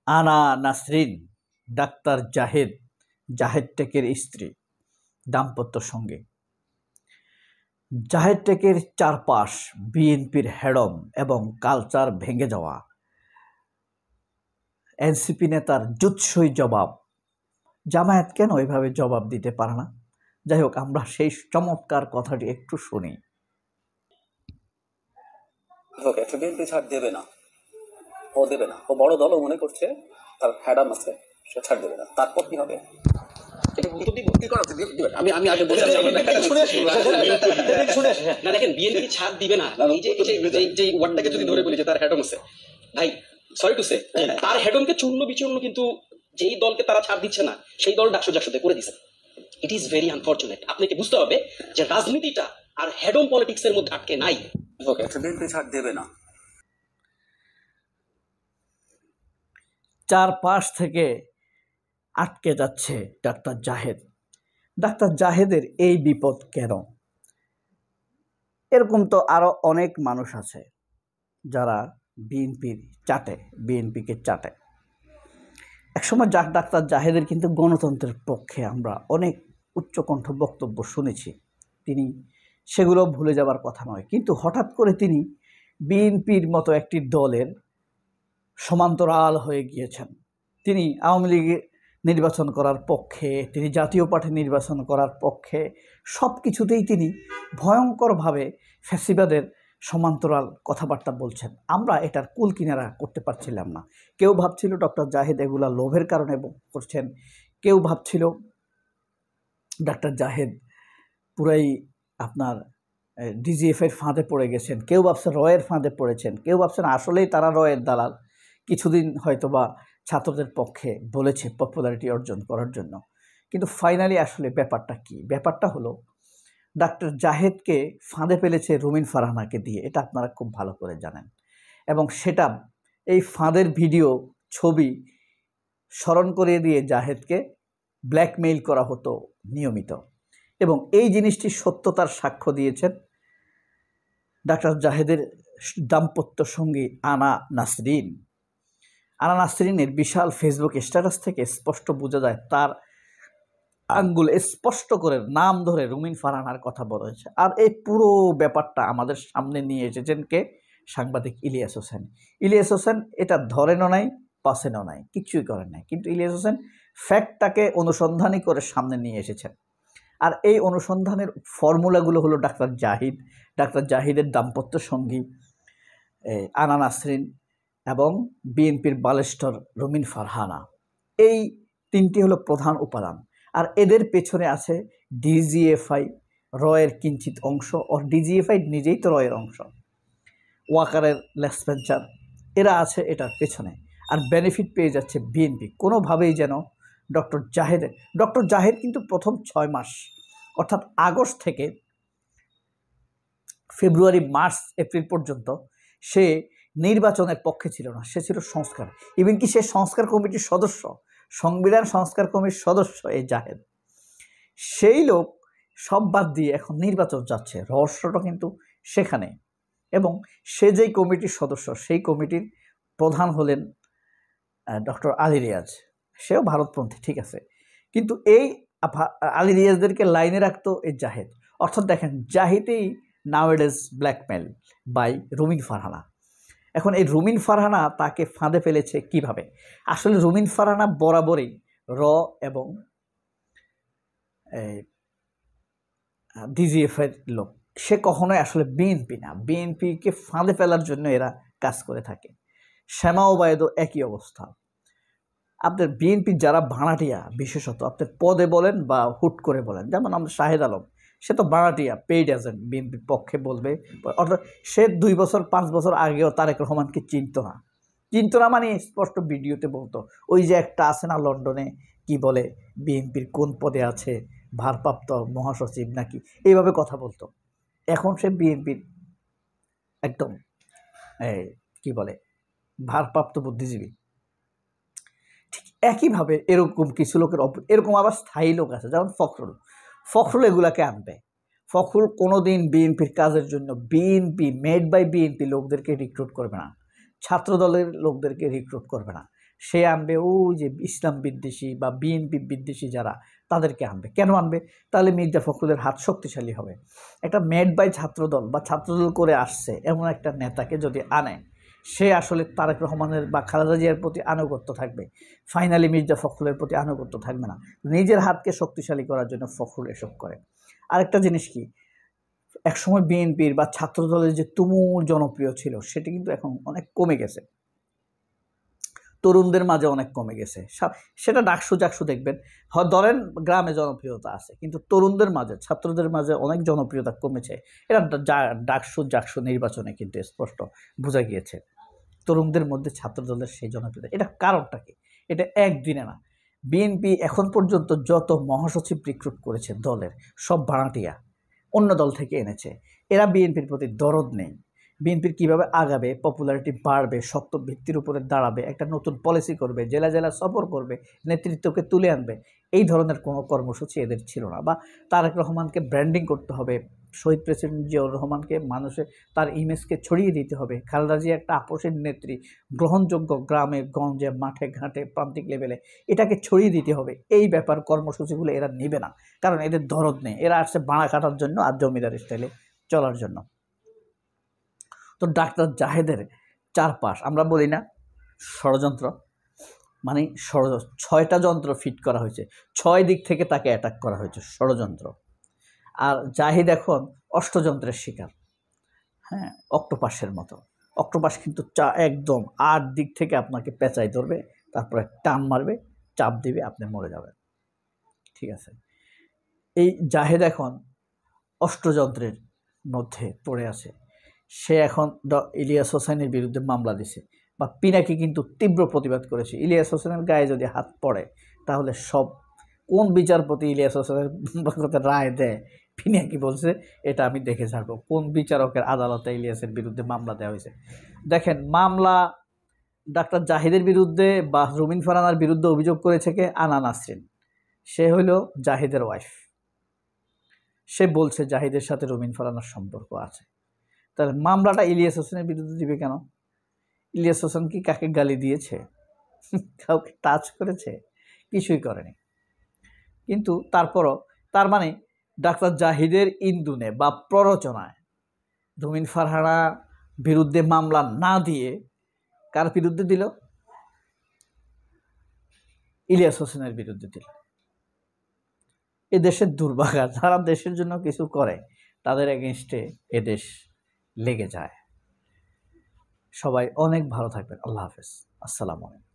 আনা নাসরিন, ডাক্তার জাহেদ, জাহেদ টেকের স্ত্রী, দাম্পত্য সঙ্গে। জাহেদ টেকের চারপাশ বিএনপির হেডম এবং কালচার ভেঙে যাওয়া। এনসিপি নেতার জুৎসই জবাব। জামায়াত কেন এভাবে জবাব দিতে পারে না? যাই হোক, আমরা সেই চমৎকার কথাটি একটু শুনি। বিএনপি ছাড় দেবে না, ও দেবে না। ও বড় দল, ও মনে করছে তার হ্যাডাম আছে, সে ছাড় দেবে না। তারপর কি হবে? আমি আগে বলছি, দেখেন বিএনপি ছাড় দিবে না। যে ওয়ার্ডটাকে যদি ধরে বলি যে তার হ্যাডম আছে, ভাই সরি টু সে, তার হ্যাডমকে চূর্ণ বিচূর্ণ কিন্তু যেই দলকে তারা ছাড় দিচ্ছে না সেই দল ডাকশো ডাকশোতে করে দিচ্ছে। It is very unfortunate. আপনাকে বুঝতে হবে যে রাজনীতিটা আর হ্যাডম পলিটিক্স এর মধ্যে আটকে নাই। বিএনপি ছাড় দেবে না। চারপাশ থেকে আটকে যাচ্ছে ডাক্তার জাহেদ। ডাক্তার জাহেদের এই বিপদ কেন? এরকম তো আরো অনেক মানুষ আছে যারা বিএনপিকে চাটে। একসময় ডাক্তার জাহেদের কিন্তু গণতন্ত্রের পক্ষে আমরা অনেক উচ্চকণ্ঠ বক্তব্য শুনেছি, তিনি সেগুলো ভুলে যাবার কথা নয়। কিন্তু হঠাৎ করে তিনি বিএনপির মতো একটি দলের সমান্তরাল হয়ে গিয়েছেন। তিনি আওয়ামী লীগে নির্বাচন করার পক্ষে, তিনি জাতীয় পার্টি নির্বাচন করার পক্ষে, সব কিছুতেই তিনি ভয়ঙ্করভাবে ফ্যাসিবাদের সমান্তরাল কথাবার্তা বলছেন। আমরা এটার কুল কিনারা করতে পারছিলাম না। কেউ ভাবছিল ডক্টর জাহেদ এগুলা লোভের কারণে করছেন, কেউ ভাবছিল ডাক্তার জাহেদ পুরাই আপনার ডিজিএফের ফাঁদে পড়ে গেছেন, কেউ ভাবছেন রয়ের ফাঁদে পড়েছেন, কেউ ভাবছেন আসলেই তারা রয়ের দালাল, কিছুদিন হয়তোবা ছাত্রদের পক্ষে বলেছে পপুলারিটি অর্জন করার জন্য। কিন্তু ফাইনালি আসলে ব্যাপারটা কি? ব্যাপারটা হলো ডাক্তার জাহেদকে ফাঁদে ফেলেছে রুমিন ফারহানাকে দিয়ে, এটা আপনারা খুব ভালো করে জানেন। এবং সেটা এই ফাঁদের ভিডিও ছবি স্মরণ করিয়ে দিয়ে জাহেদকে ব্ল্যাকমেইল করা হতো নিয়মিত। এবং এই জিনিসটি সত্যতার সাক্ষ্য দিয়েছেন ডাক্তার জাহেদের দাম্পত্য সঙ্গী আনা নাসরিন। আনা নাসরিনের বিশাল ফেসবুক স্ট্যাটাস থেকে স্পষ্ট বোঝা যায় তার আঙ্গুল স্পষ্ট করে নাম ধরে রুমিন ফারহানার কথা বলা হয়েছে। আর এই পুরো ব্যাপারটা আমাদের সামনে নিয়ে এসেছেন কে? সাংবাদিক ইলিয়াস হোসেন। ইলিয়াস হোসেন এটা ধরেনও নাই, পাসেনও নাই, কিছুই করেন নাই, কিন্তু ইলিয়াস হোসেন ফ্যাক্টটাকে অনুসন্ধানই করে সামনে নিয়ে এসেছেন। আর এই অনুসন্ধানের ফর্মুলাগুলো হলো ডাক্তার জাহিদের দাম্পত্য সঙ্গী আনা নাসরিন এবং বিএনপির বালেস্টর রুমিন ফারহানা। এই তিনটি হলো প্রধান উপাদান। আর এদের পেছনে আছে ডিজিএফআই, রয়ের কিঞ্চিত অংশ, ও ডিজিএফআই নিজেই তো রয়ের অংশ, ওয়াকারের লেসপেন্সার, এরা আছে এটার পেছনে। আর বেনিফিট পেয়ে যাচ্ছে বিএনপি কোনোভাবেই যেন ডক্টর জাহেদ কিন্তু প্রথম 6 মাস অর্থাৎ আগস্ট থেকে ফেব্রুয়ারি, মার্চ, এপ্রিল পর্যন্ত সে নির্বাচনের পক্ষে ছিল না, সে ছিল সংস্কার। ইভেন কি সে সংস্কার কমিটির সদস্য, সংবিধান সংস্কার কমিটির সদস্য এই জাহেদ। সেই লোক সব বাদ দিয়ে এখন নির্বাচন যাচ্ছে, রহস্যটা কিন্তু সেখানে। এবং সে যেই কমিটির সদস্য, সেই কমিটির প্রধান হলেন ডক্টর আলী রিয়াজ। সেও ভারতপন্থী, ঠিক আছে, কিন্তু এই আলী রিয়াজদেরকে লাইনে রাখতো এই জাহেদ। অর্থাৎ দেখেন, জাহিদেই নাওয়েডেজ ব্ল্যাকমেল বাই রুমিন ফারহানা। এখন এই রুমিন ফারহানা তাকে ফাঁদে ফেলেছে কিভাবে? আসলে রুমিন ফারহানা বরাবরই এবং ডিজিএফের লোক, সে কখনোই আসলে বিএনপি না। বিএনপিকে ফাঁদে ফেলার জন্য এরা কাজ করে থাকে। শ্যামা ওবায়দও একই অবস্থা। আপনার বিএনপির যারা ভাড়াটিয়া, বিশেষত আপনার পদে বলেন বা হুট করে বলেন, যেমন আমরা শাহেদ আলম, সে তো ভাড়াটিয়া, পেইড এজেন্ট, বিএনপির পক্ষে বলবে। অর্থাৎ সে 2 বছর 5 বছর আগেও তারেক রহমানকে চিনত না মানে স্পষ্ট ভিডিওতে বলতো, ওই যে একটা আছে না লন্ডনে, কি বলে, বিএনপির কোন পদে আছে, ভারপ্রাপ্ত মহাসচিব নাকি, এইভাবে কথা বলতো। এখন সে বিএনপির একদম কি বলে, ভারপ্রাপ্ত বুদ্ধিজীবী। ঠিক একইভাবে এরকম কিছু লোকের এরকম আবার স্থায়ী লোক আছে, যেমন ফখরুল এগুলাকে আনবে। ফখরুল কোনোদিন বিএনপির কাজের জন্য মেড বাই বিএনপি লোকদেরকে রিক্রুট করবে না, ছাত্র দলের লোকদেরকে রিক্রুট করবে না। সে আনবে ওই যে ইসলাম বিদ্বেষী বা বিএনপি বিদ্বেষী যারা, তাদেরকে আনবে। কেন আনবে? তাহলে মির্জা ফখরুলের হাত শক্তিশালী হবে। একটা মেড বাই ছাত্রদল বা ছাত্রদল করে আসছে এমন একটা নেতাকে যদি আনে, সে আসলে তারেক রহমানের বা খালেদা জিয়ার প্রতি আনুগত্য থাকবে, ফাইনালি মির্জা ফখরুলের প্রতি আনুগত্য থাকবে না। নিজের হাতকে শক্তিশালী করার জন্য ফখরুল এসব করে। আরেকটা জিনিস কি, একসময় বিএনপির বা ছাত্রদলের যে তুমুল জনপ্রিয় ছিল, সেটি কিন্তু এখন অনেক কমে গেছে, তরুণদের মাঝে অনেক কমে গেছে। সেটা ডাকসু দেখবেন, ধরেন গ্রামে জনপ্রিয়তা আছে, কিন্তু তরুণদের মাঝে, ছাত্রদের মাঝে অনেক জনপ্রিয়তা কমেছে। এটা ডাকসু নির্বাচনে কিন্তু স্পষ্ট বোঝা গিয়েছে তরুণদের মধ্যে ছাত্রদলের সেই জনপ্রিয়তা। এটা কারণটা কি? এটা একদিনে না। বিএনপি এখন পর্যন্ত যত মহাসচিব রিক্রুট করেছে দলের, সব ভাড়াটিয়া, অন্য দল থেকে এনেছে। এরা বিএনপির প্রতি দরদ নেই। বিএনপির কীভাবে আগাবে, পপুলারিটি বাড়বে, শক্ত ভিত্তির উপরে দাঁড়াবে, একটা নতুন পলিসি করবে, জেলা জেলা সফর করবে, নেতৃত্বকে তুলে আনবে, এই ধরনের কোনো কর্মসূচি এদের ছিল না। বা তারেক রহমানকে ব্র্যান্ডিং করতে হবে, শহীদ প্রেসিডেন্ট জিয়াউর রহমানকে মানুষের তার ইমেজকে ছড়িয়ে দিতে হবে, খালেদা জিয়া একটা আপোষের নেত্রী, গ্রহণযোগ্য গ্রামে গঞ্জে মাঠে ঘাটে প্রান্তিক লেভেলে, এটাকে ছড়িয়ে দিতে হবে। এই ব্যাপার কর্মসূচিগুলো এরা নেবে না, কারণ এদের দরদ নেই। এরা আসছে বাড়া কাটার জন্য আর জমিদার স্টাইলে চলার জন্য। তো ডাক্তার জাহেদের চারপাশ, আমরা বলি না ষড়যন্ত্র, মানে 6টা যন্ত্র ফিট করা হয়েছে, 6 দিক থেকে তাকে অ্যাটাক করা হয়েছে, ষড়যন্ত্র। আর জাহিদ এখন অষ্টযন্ত্রের শিকার। হ্যাঁ, অক্টোপাসের মতো। অক্টোপাস কিন্তু একদম 8 দিক থেকে আপনাকে পেঁচাই ধরবে, তারপরে টান মারবে, চাপ দিবে, আপনি মরে যাবেন। ঠিক আছে, এই জাহেদ এখন অষ্টযন্ত্রের মধ্যে পড়ে আছে। সে এখন ইলিয়াস হোসেনের বিরুদ্ধে মামলা দিছে, বা পিনাকি কিন্তু তীব্র প্রতিবাদ করেছে। ইলিয়াস হোসেনের গায়ে যদি হাত পড়ে, তাহলে সব কোন বিচারপতি ইলিয়াস হোসেনের রায় দেয়, পিনাকি বলছে এটা আমি দেখে ছাড়বো। কোন বিচারকের আদালতে ইলিয়াসের বিরুদ্ধে মামলা দেওয়া হয়েছে দেখেন। মামলা ডাক্তার জাহিদের বিরুদ্ধে বা রুমিন ফারহানার বিরুদ্ধে অভিযোগ করেছে কে? আনা নাসরিন। সে হইল জাহিদের ওয়াইফ। সে বলছে জাহিদের সাথে রুমিন ফারহানার সম্পর্ক আছে। তাহলে মামলাটা ইলিয়াস হোসেনের বিরুদ্ধে দিবে কেন? ইলিয়াস হোসেন কি কাকে গালি দিয়েছে? কাউকে টাচ করেছে? কিছুই করেনি। কিন্তু তারপরও, তার মানে ডাক্তার জাহিদের ইন্ধনে বা প্ররোচনায় রুমিন ফারহানা বিরুদ্ধে মামলা না দিয়ে কার বিরুদ্ধে দিল? ইলিয়াস হোসেনের বিরুদ্ধে দিল। এ দেশের দুর্ভাগা, যারা দেশের জন্য কিছু করে তাদের এগেনস্টে এদেশ লেগে যায়। সবাই অনেক ভালো থাকবেন। আল্লাহ হাফেজ। আসসালামু আলাইকুম।